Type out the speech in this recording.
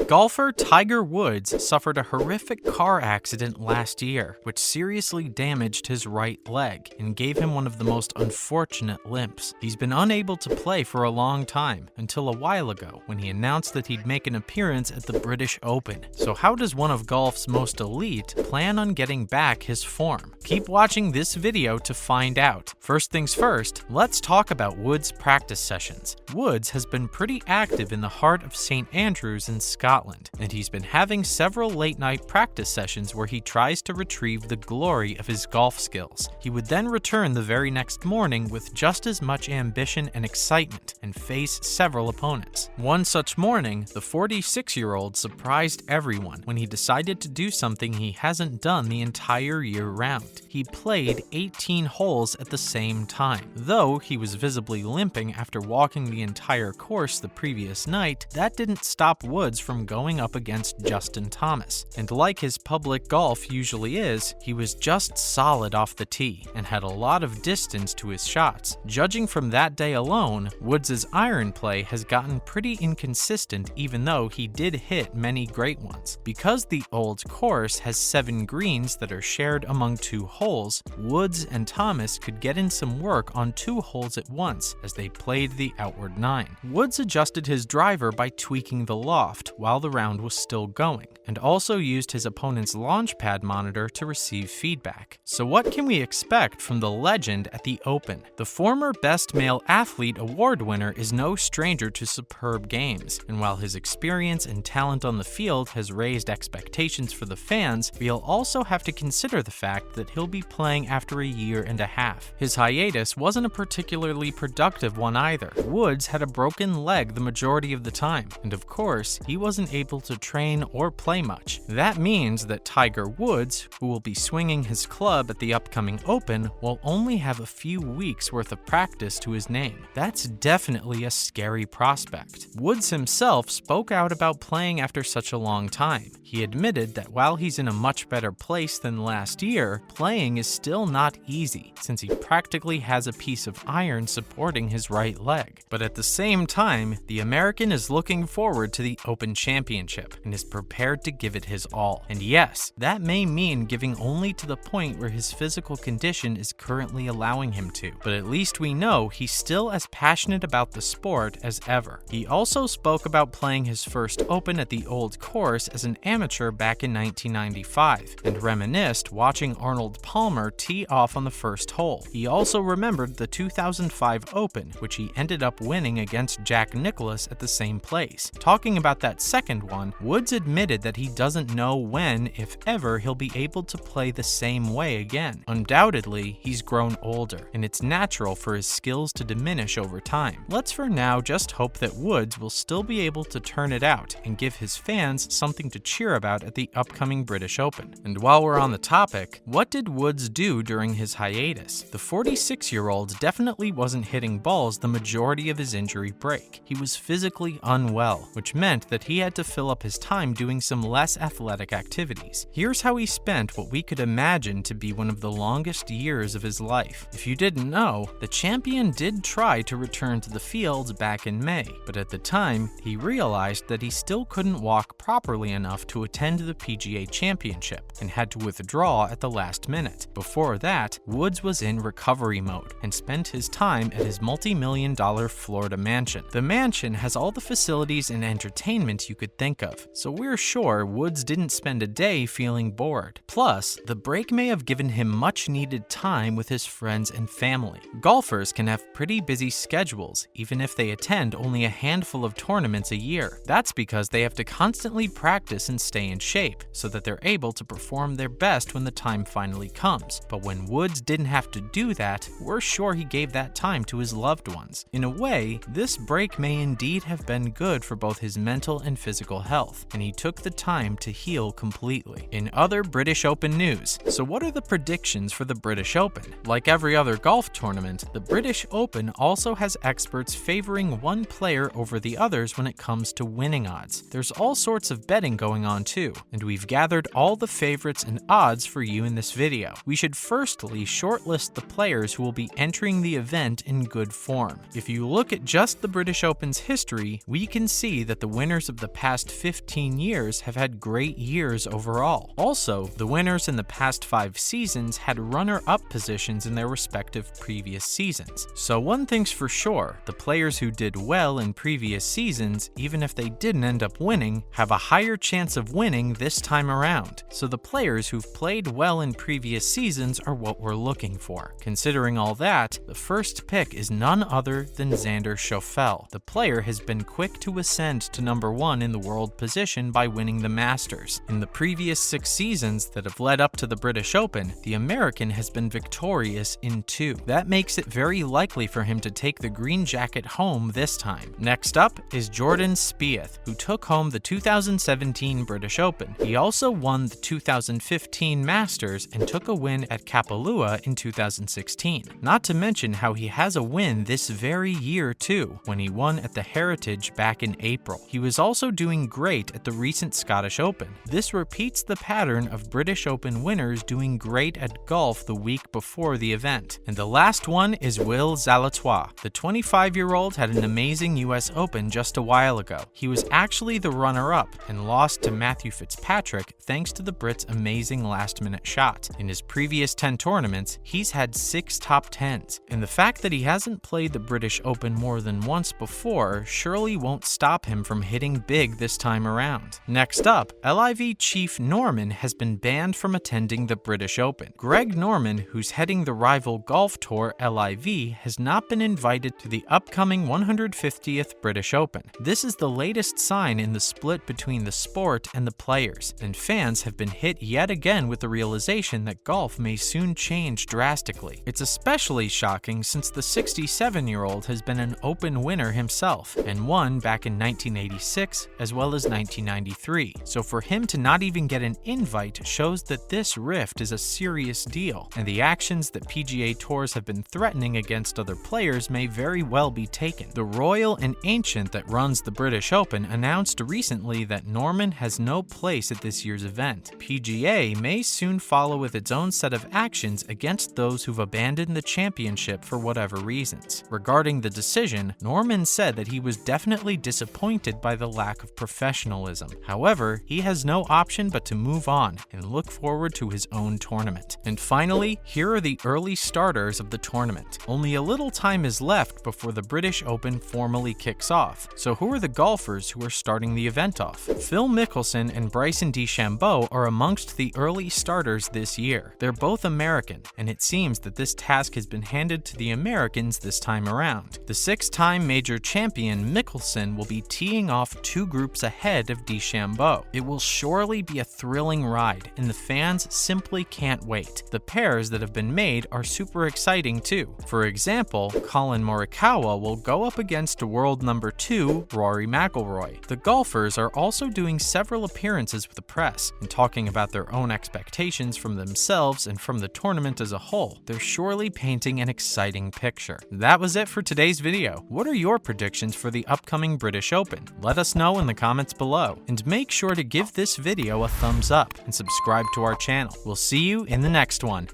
Golfer Tiger Woods suffered a horrific car accident last year, which seriously damaged his right leg and gave him one of the most unfortunate limps. He's been unable to play for a long time, until a while ago when he announced that he'd make an appearance at the British Open. So how does one of golf's most elite plan on getting back his form? Keep watching this video to find out. First things first, let's talk about Woods' practice sessions. Woods has been pretty active in the heart of St. Andrews in Scotland, and he's been having several late-night practice sessions where he tries to retrieve the glory of his golf skills. He would then return the very next morning with just as much ambition and excitement and face several opponents. One such morning, the 46-year-old surprised everyone when he decided to do something he hasn't done the entire year round. He played 18 holes at the same time. Though he was visibly limping after walking the entire course the previous night, that didn't stop Woods from going up against Justin Thomas. And like his public golf usually is, he was just solid off the tee and had a lot of distance to his shots. Judging from that day alone, Woods' iron play has gotten pretty inconsistent even though he did hit many great ones. Because the old course has 7 greens that are shared among 2 holes, Woods and Thomas could get in some work on 2 holes at once as they played the outward 9. Woods adjusted his driver by tweaking the loft while the round was still going, and also used his opponent's launch pad monitor to receive feedback. So what can we expect from the legend at the Open? The former Best Male Athlete award winner is no stranger to superb games, and while his experience and talent on the field has raised expectations for the fans, we'll also have to consider the fact that he'll be playing after a year and a half. His hiatus wasn't a particularly productive one either. Woods had a broken leg the majority of the time, and of course, he wasn't able to train or play much. That means that Tiger Woods, who will be swinging his club at the upcoming Open, will only have a few weeks worth of practice to his name. That's definitely a scary prospect. Woods himself spoke out about playing after such a long time. He admitted that while he's in a much better place than last year, playing is still not easy, since he practically has a piece of iron supporting his right leg. But at the same time, the American is looking forward to the Open Championship and is prepared to give it his all. And yes, that may mean giving only to the point where his physical condition is currently allowing him to, but at least we know he's still as passionate about the sport as ever. He also spoke about playing his first Open at the old course as an amateur back in 1995, and reminisced watching Arnold Palmer tee off on the first hole. He also remembered the 2005 Open, which he ended up winning against Jack Nicklaus at the same place. Talking about that second one, Woods admitted that he doesn't know when, if ever, he'll be able to play the same way again. Undoubtedly, he's grown older, and it's natural for his skills to diminish over time. Let's for now just hope that Woods will still be able to turn it out and give his fans something to cheer about at the upcoming British Open. And while we're on the topic, what did Woods do during his hiatus? The 46-year-old definitely wasn't hitting balls the majority of his injury break. He was physically unwell, which meant that he had to fill up his time doing some less athletic activities. Here's how he spent what we could imagine to be one of the longest years of his life. If you didn't know, the champion did try to return to the fields back in May, but at the time, he realized that he still couldn't walk properly enough to attend the PGA Championship and had to withdraw at the last minute. Before that, Woods was in recovery mode and spent his time at his multi-million-dollar Florida mansion. The mansion has all the facilities and entertainment you could think of, so we're sure Woods didn't spend a day feeling bored. Plus, the break may have given him much-needed time with his friends and family. Golfers can have pretty busy schedules, even if they attend only a handful of tournaments a year. That's because they have to constantly practice and stay in shape, so that they're able to perform their best when the time finally comes. But when Woods didn't have to do that, we're sure he gave that time to his loved ones. In a way, this break may indeed have been good for both his mental and physical health, and he took the time to heal completely. In other British Open news, so what are the predictions for the British Open? Like every other golf tournament, the British Open also has experts favoring one player over the others when it comes to winning odds. There's all sorts of betting going on too, and we've gathered all the favorites and odds for you in this video. video. We should firstly shortlist the players who will be entering the event in good form. If you look at just the British Open's history, we can see that the winners of the past 15 years have had great years overall. Also, the winners in the past 5 seasons had runner-up positions in their respective previous seasons. So one thing's for sure, the players who did well in previous seasons, even if they didn't end up winning, have a higher chance of winning this time around. So the players who've played well in previous seasons are what we're looking for. Considering all that, the first pick is none other than Xander Schauffele. The player has been quick to ascend to number 1 in the world position by winning the Masters. In the previous 6 seasons that have led up to the British Open, the American has been victorious in 2. That makes it very likely for him to take the green jacket home this time. Next up is Jordan Spieth, who took home the 2017 British Open. He also won the 2015 Masters and took a win at Kapalua in 2016. Not to mention how he has a win this very year too, when he won at the Heritage back in April. He was also doing great at the recent Scottish Open. This repeats the pattern of British Open winners doing great at golf the week before the event. And the last one is Will Zalatois. The 25-year-old had an amazing US Open just a while ago. He was actually the runner-up and lost to Matthew Fitzpatrick thanks to the Brit's amazing last-minute shot. In his previous 10 tournaments, he's had 6 top 10s, and the fact that he hasn't played the British Open more than once before surely won't stop him from hitting big this time around. Next up, LIV chief Norman has been banned from attending the British Open. Greg Norman, who's heading the rival golf tour LIV, has not been invited to the upcoming 150th British Open. This is the latest sign in the split between the sport and the players, and fans have been hit yet again with the realization that golf may soon change drastically. It's especially shocking since the 67-year-old has been an Open winner himself, and won back in 1986 as well as 1993. So for him to not even get an invite shows that this rift is a serious deal, and the actions that PGA Tours have been threatening against other players may very well be taken. The Royal and Ancient that runs the British Open announced recently that Norman has no place at this year's event. PGA may soon follow with its own set of actions against those who've abandoned the championship for whatever reasons. Regarding the decision, Norman said that he was definitely disappointed by the lack of professionalism. However, he has no option but to move on and look forward to his own tournament. And finally, here are the early starters of the tournament. Only a little time is left before the British Open formally kicks off. So who are the golfers who are starting the event off? Phil Mickelson and Bryson DeChambeau are amongst the early starters this year. They're both American, and it seems that this task has been handed to the Americans this time around. The 6-time major champion Mickelson will be teeing off 2 groups ahead of DeChambeau. It will surely be a thrilling ride, and the fans simply can't wait. The pairs that have been made are super exciting too. For example, Colin Morikawa will go up against world number 2 Rory McIlroy. The golfers are also doing several appearances with the press and talking about their own expectations from themselves and from the tournament as a whole. They're surely painting an exciting picture. That was it for today's video. What are your predictions for the upcoming British Open? Let us know in the comments below, and make sure to give this video a thumbs up and subscribe to our channel. We'll see you in the next one.